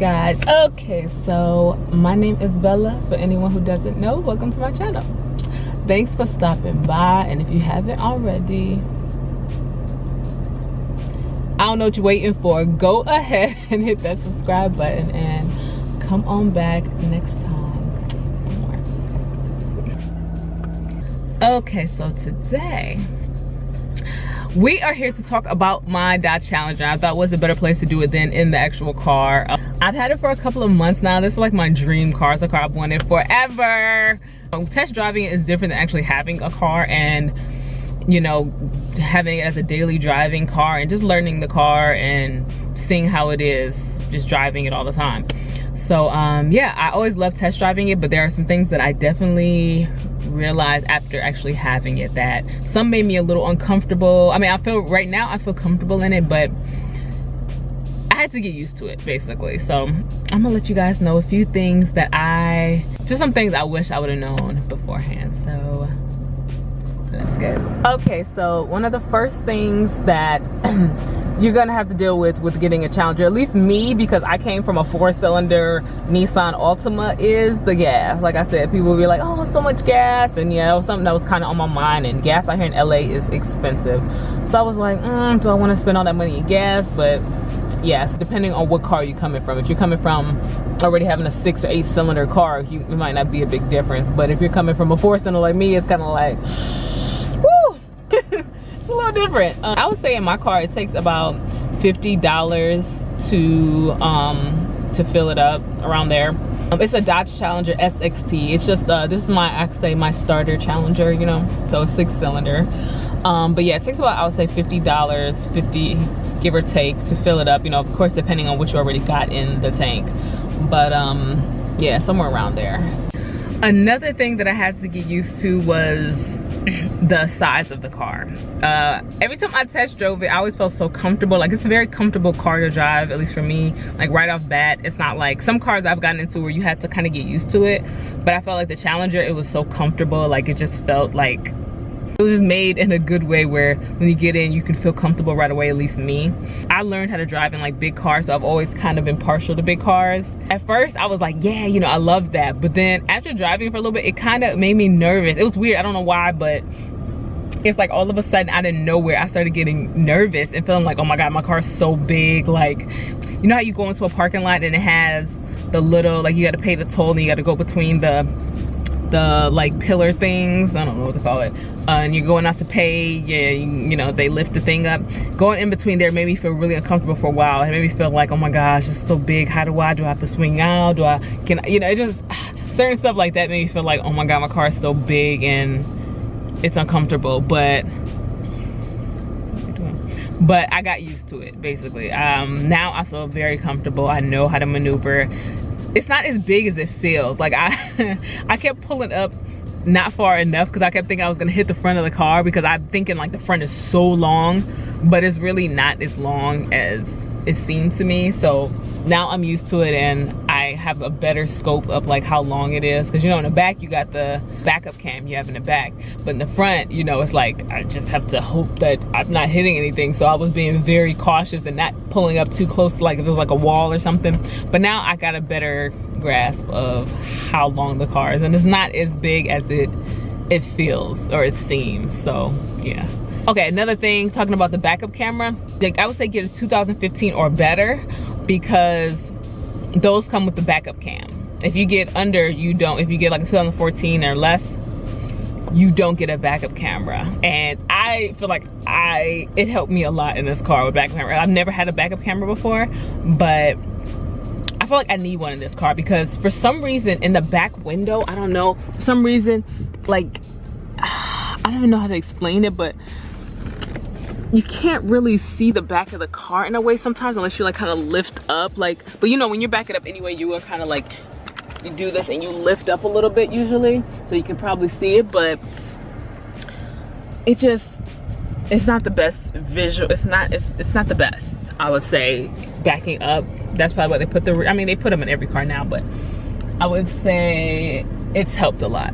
guys. Okay, so my name is Bella. For anyone who doesn't know, welcome to my channel. Thanks for stopping by, and if you haven't already, I don't know what you're waiting for. Go ahead and hit that subscribe button and come on back next time for more. Okay, so today we are here to talk about my Dodge Challenger. I thought it was a better place to do it than in the actual car. I've had it for a couple of months now. This is like my dream car. It's a car I've wanted forever. Test driving is different than actually having a car and, you know, having it as a daily driving car and just learning the car and seeing how it is just driving it all the time. So yeah, I always love test driving it, but there are some things that I definitely realized after actually having it that some made me a little uncomfortable. I mean, right now I feel comfortable in it, but I had to get used to it basically. So I'm gonna let you guys know a few things that just some things I wish I would have known beforehand. So let's go. Okay, so one of the first things that you're gonna have to deal with getting a Challenger, at least me, because I came from a 4-cylinder Nissan Altima, is the gas. Like I said, people will be like, oh, so much gas, and you know, something that was kind of on my mind, and gas out here in LA is expensive. So I was like, do I want to spend all that money in gas? But yes, depending on what car you're coming from. If you're coming from already having a 6 or 8 cylinder car, it might not be a big difference. But if you're coming from a 4-cylinder like me, it's kind of like, woo! It's a little different. I would say in my car it takes about $50 to fill it up, around there. It's a Dodge Challenger SXT. It's just this is my starter Challenger, you know, so 6-cylinder. But yeah, it takes about, I would say $50, 50 give or take, to fill it up, you know, of course depending on what you already got in the tank. But yeah, somewhere around there. Another thing that I had to get used to was the size of the car. Every time I test drove it, I always felt so comfortable. Like, it's a very comfortable car to drive, at least for me. Like, right off bat, it's not like some cars I've gotten into where you had to kind of get used to it. But I felt like the Challenger, it was so comfortable. Like, it just felt like it was just made in a good way where when you get in, you can feel comfortable right away, at least me. I learned how to drive in like big cars, so I've always kind of been partial to big cars. At first, I was like, yeah, you know, I love that. But then after driving for a little bit, it kind of made me nervous. It was weird, I don't know why, but it's like all of a sudden out of nowhere, I started getting nervous and feeling like, oh my God, my car's so big. Like, you know how you go into a parking lot and it has the little, like you gotta pay the toll and you gotta go between the like pillar things, I don't know what to call it, and you're going out to pay, yeah, you know, they lift the thing up. Going in between there made me feel really uncomfortable for a while. It made me feel like, oh my gosh, it's so big, how do I have to swing out, you know, it just, certain stuff like that made me feel like, oh my God, my car is so big and it's uncomfortable. But I got used to it basically. Now I feel very comfortable. I know how to maneuver. It's not as big as it feels. Like I kept pulling up not far enough because I kept thinking I was gonna hit the front of the car, because I'm thinking like the front is so long, but it's really not as long as it seemed to me. So now I'm used to it and I have a better scope of like how long it is, because you know in the back you got the backup cam you have in the back, but in the front, you know, it's like I just have to hope that I'm not hitting anything. So I was being very cautious and not pulling up too close to, like, if it was like a wall or something. But now I got a better grasp of how long the car is, and it's not as big as it feels or it seems. So yeah. Okay, another thing, talking about the backup camera, like I would say get a 2015 or better, because those come with the backup cam. If you get under, you don't. If you get like a 2014 or less, you don't get a backup camera. And I feel like it helped me a lot in this car with backup camera. I've never had a backup camera before, but I feel like I need one in this car, because for some reason in the back window, I don't know, for some reason, like, I don't even know how to explain it, but you can't really see the back of the car in a way sometimes, unless you like kind of lift up, like, but you know, when you're backing up anyway, you will kind of like, you do this and you lift up a little bit usually, so you can probably see it, but it's not the best visual. It's not the best, I would say, backing up. That's probably why they put I mean, they put them in every car now, but I would say it's helped a lot.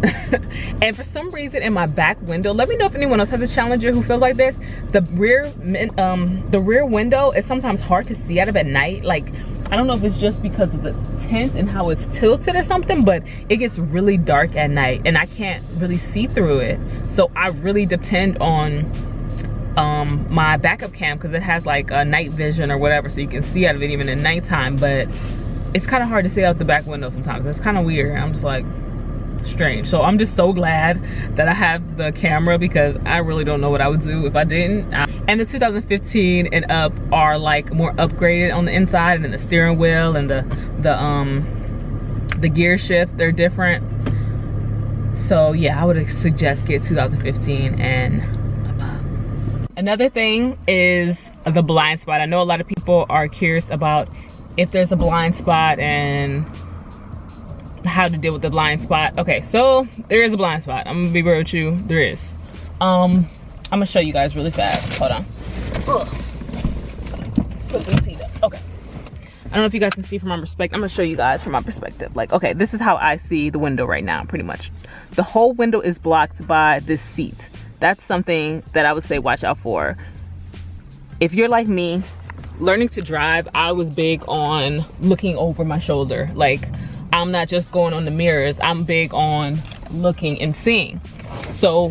And for some reason in my back window, let me know if anyone else has a Challenger who feels like this, the rear window is sometimes hard to see out of at night. Like I don't know if it's just because of the tint and how it's tilted or something, but it gets really dark at night and I can't really see through it. So I really depend on my backup cam because it has like a night vision or whatever, so you can see out of it even at nighttime, but it's kind of hard to see out the back window sometimes. It's kind of weird. I'm just like, strange. So I'm just so glad that I have the camera because I really don't know what I would do if I didn't. And the 2015 and up are like more upgraded on the inside, and then the steering wheel and the gear shift, they're different. So yeah, I would suggest get 2015 and above. Another thing is the blind spot. I know a lot of people are curious about if there's a blind spot and how to deal with the blind spot. Okay, so there is a blind spot. I'm gonna be real with you, there is. I'm gonna show you guys really fast. Hold on. Ugh. Put the seat up. Okay. I don't know if you guys can see from my perspective. I'm gonna show you guys from my perspective. Like, okay, this is how I see the window right now, pretty much. The whole window is blocked by this seat. That's something that I would say watch out for. If you're like me, learning to drive, I was big on looking over my shoulder. Like, I'm not just going on the mirrors, I'm big on looking and seeing. So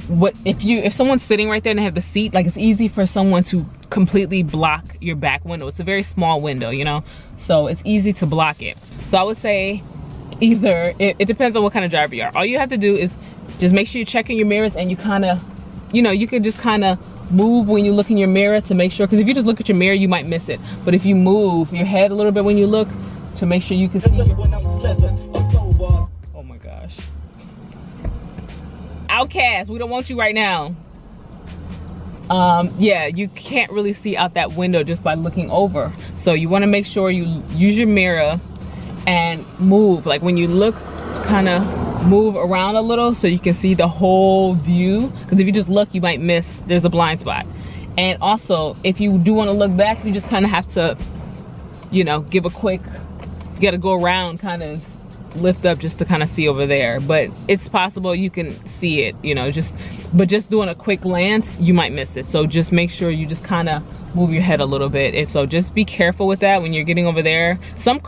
what if someone's sitting right there and they have the seat, like, it's easy for someone to completely block your back window. It's a very small window, you know, so it's easy to block it. So I would say either it depends on what kind of driver you are. All you have to do is just make sure you're checking your mirrors, and you kind of, you know, you could just kind of move when you look in your mirror to make sure, because if you just look at your mirror you might miss it, but if you move your head a little bit when you look to make sure you can see oh my gosh, Outcast, we don't want you right now. Yeah, you can't really see out that window just by looking over, so you want to make sure you use your mirror and move, like when you look, kind of move around a little so you can see the whole view, because if you just look you might miss, there's a blind spot. And also if you do want to look back, you just kind of have to, you know, give a quick, you got to go around, kind of lift up just to kind of see over there, but it's possible you can see it, you know, but just doing a quick glance you might miss it. So just make sure you just kind of move your head a little bit. If so, just be careful with that when you're getting over there. Some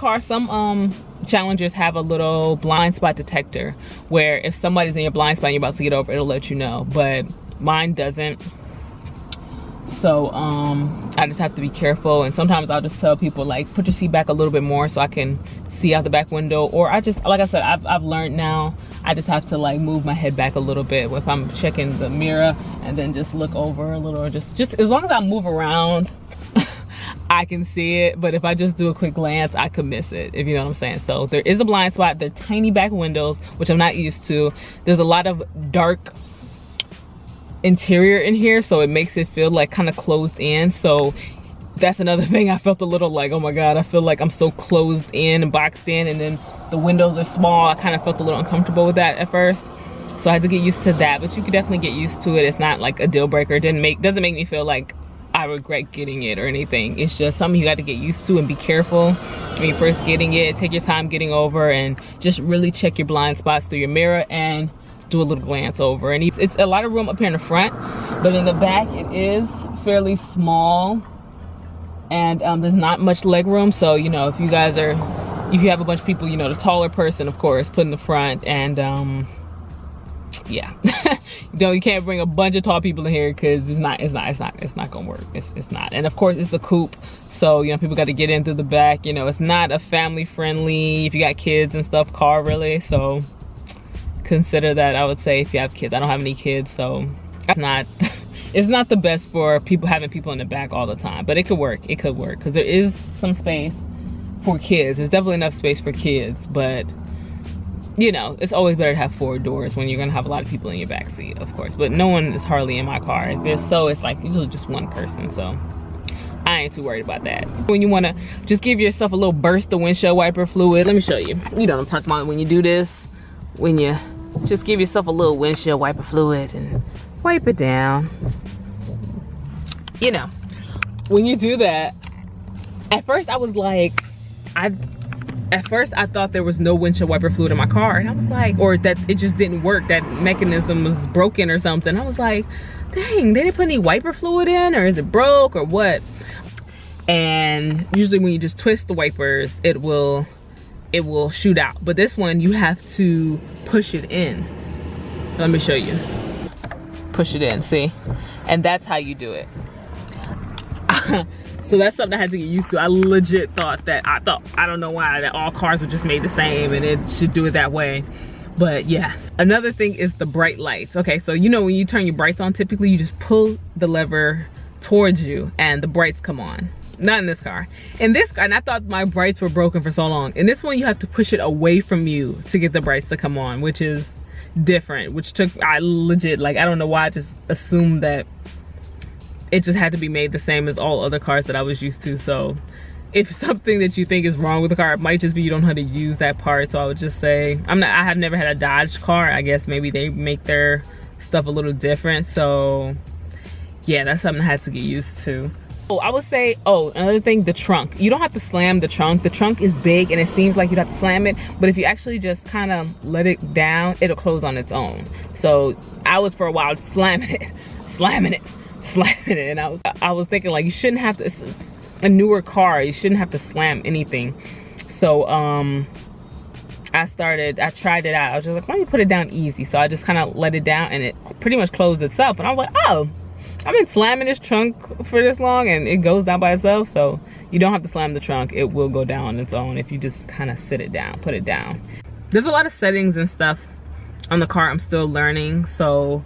Challengers have a little blind spot detector where if somebody's in your blind spot and you're about to get over, it'll let you know, but mine doesn't. So I just have to be careful, and sometimes I'll just tell people, like, put your seat back a little bit more so I can see out the back window, or I just, like I said, I've learned now I just have to like move my head back a little bit if I'm checking the mirror, and then just look over a little, or just as long as I move around I can see it. But if I just do a quick glance, I could miss it, if you know what I'm saying. So there is a blind spot. They're tiny back windows, which I'm not used to. There's a lot of dark interior in here, so it makes it feel like kind of closed in. So that's another thing. I felt a little like, oh my god, I feel like I'm so closed in and boxed in, and then the windows are small. I kind of felt a little uncomfortable with that at first, so I had to get used to that. But you could definitely get used to it. It's not like a deal breaker. It doesn't make me feel like I regret getting it or anything. It's just something you got to get used to and be careful when you're first getting it. Take your time getting over, and just really check your blind spots through your mirror and do a little glance over. And it's a lot of room up here in the front, but in the back it is fairly small, and there's not much leg room. So, you know, if you have a bunch of people, you know, the taller person of course put in the front, and yeah. You can't bring a bunch of tall people in here because it's not gonna work. It's not. And of course it's a coupe, so you know, people got to get in through the back. You know, it's not a family friendly, if you got kids and stuff, car really. So consider that, I would say, if you have kids. I don't have any kids, so it's not the best for having people in the back all the time, but it could work. It could work because there is some space for kids. There's definitely enough space for kids, but you know, it's always better to have 4 doors when you're gonna have a lot of people in your back seat, of course. But no one is hardly in my car. If it's so, it's like usually just one person, so I ain't too worried about that. When you wanna just give yourself a little burst of windshield wiper fluid, let me show you. You know what I'm talking about when you do this. When you just give yourself a little windshield wiper fluid and wipe it down. You know, when you do that, at first I was like, At first I thought there was no windshield wiper fluid in my car, and I was like, or that it just didn't work, that mechanism was broken or something. I was like, dang, they didn't put any wiper fluid in, or is it broke or what? and usually when you just twist the wipers, it will shoot out. But this one, you have to push it in. Let me show you. Push it in, see? And that's how you do it. So that's something I had to get used to. I legit thought that, I don't know why, that all cars were just made the same and it should do it that way. But yes. Another thing is the bright lights. Okay, so you know when you turn your brights on, typically you just pull the lever towards you and the brights come on. Not in this car. In this car, and I thought my brights were broken for so long. In this one, you have to push it away from you to get the brights to come on, which is different, which took, I legit, like, I don't know why I just assumed that it just had to be made the same as all other cars that I was used to. So if something that you think is wrong with the car, it might just be you don't know how to use that part. So I would just say, I have never had a Dodge car. I guess maybe they make their stuff a little different. So yeah, that's something I had to get used to. Oh, I would say, another thing, the trunk. You don't have to slam the trunk. The trunk is big and it seems like you'd have to slam it, but if you actually just kind of let it down, it'll close on its own. So I was for a while slamming it, and I was thinking, like, you shouldn't have to, it's a newer car, you shouldn't have to slam anything. So I tried it out. I was just like, let me put it down easy. So I just kind of let it down and it pretty much closed itself. And I was like, oh, I've been slamming this trunk for this long and it goes down by itself. So you don't have to slam the trunk. It will go down on its own if you just kind of sit it down, put it down. There's a lot of settings and stuff on the car I'm still learning. So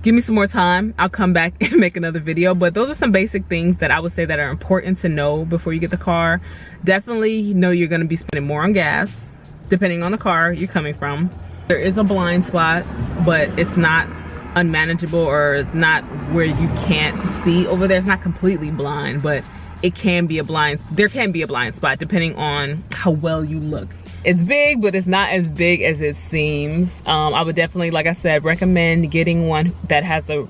give me some more time. I'll come back and make another video. But those are some basic things that I would say that are important to know before you get the car. Definitely know you're going to be spending more on gas, depending on the car you're coming from. There is a blind spot, but it's not unmanageable or not where you can't see over there. It's not completely blind, but it can be there can be a blind spot depending on how well you look. It's big, but it's not as big as it seems. I would definitely, like I said, recommend getting one that has a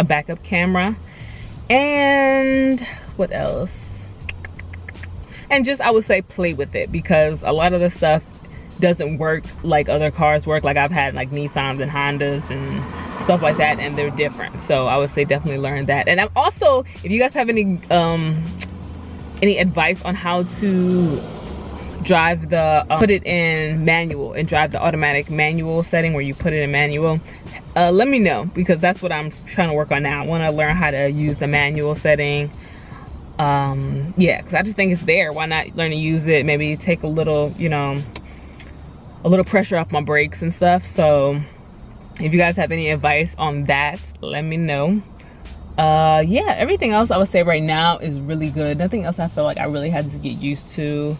backup camera. And what else? And just, I would say, play with it, because a lot of the stuff doesn't work like other cars work. Like I've had like Nissans and Hondas and stuff like that, and they're different. So I would say definitely learn that. And I'm also, if you guys have any advice on how to drive the put it in manual and drive the automatic manual setting where you put it in manual, let me know, because that's what I'm trying to work on now. I want to learn how to use the manual setting. Yeah, because I just think it's there. Why not learn to use it? Maybe take a little, you know, a little pressure off my brakes and stuff. So if you guys have any advice on that, let me know. Yeah, everything else I would say right now is really good. Nothing else I feel like I really had to get used to.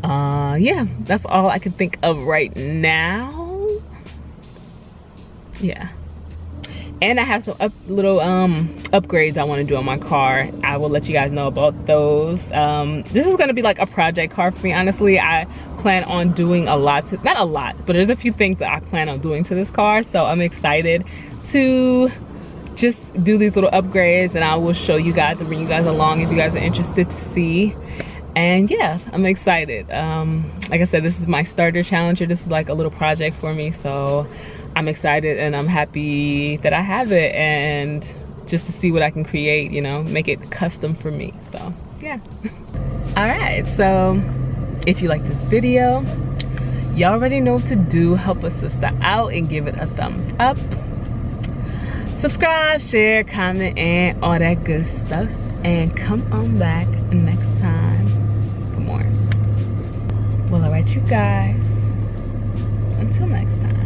Yeah, that's all I can think of right now. Yeah. And I have some little upgrades I want to do on my car. I will let you guys know about those. This is going to be like a project car for me, honestly. I plan on doing a lot to, not a lot, but there's a few things that I plan on doing to this car. So I'm excited to just do these little upgrades, and I will show you guys and bring you guys along if you guys are interested to see. And yeah, I'm excited. Like I said, this is my starter challenger. This is like a little project for me, so I'm excited and I'm happy that I have it, and just to see what I can create, you know, make it custom for me. So yeah. All right, so if you like this video, you already know what to do. Help a sister out and give it a thumbs up. Subscribe, share, comment, and all that good stuff. And come on back next time for more. Well, all right, you guys. Until next time.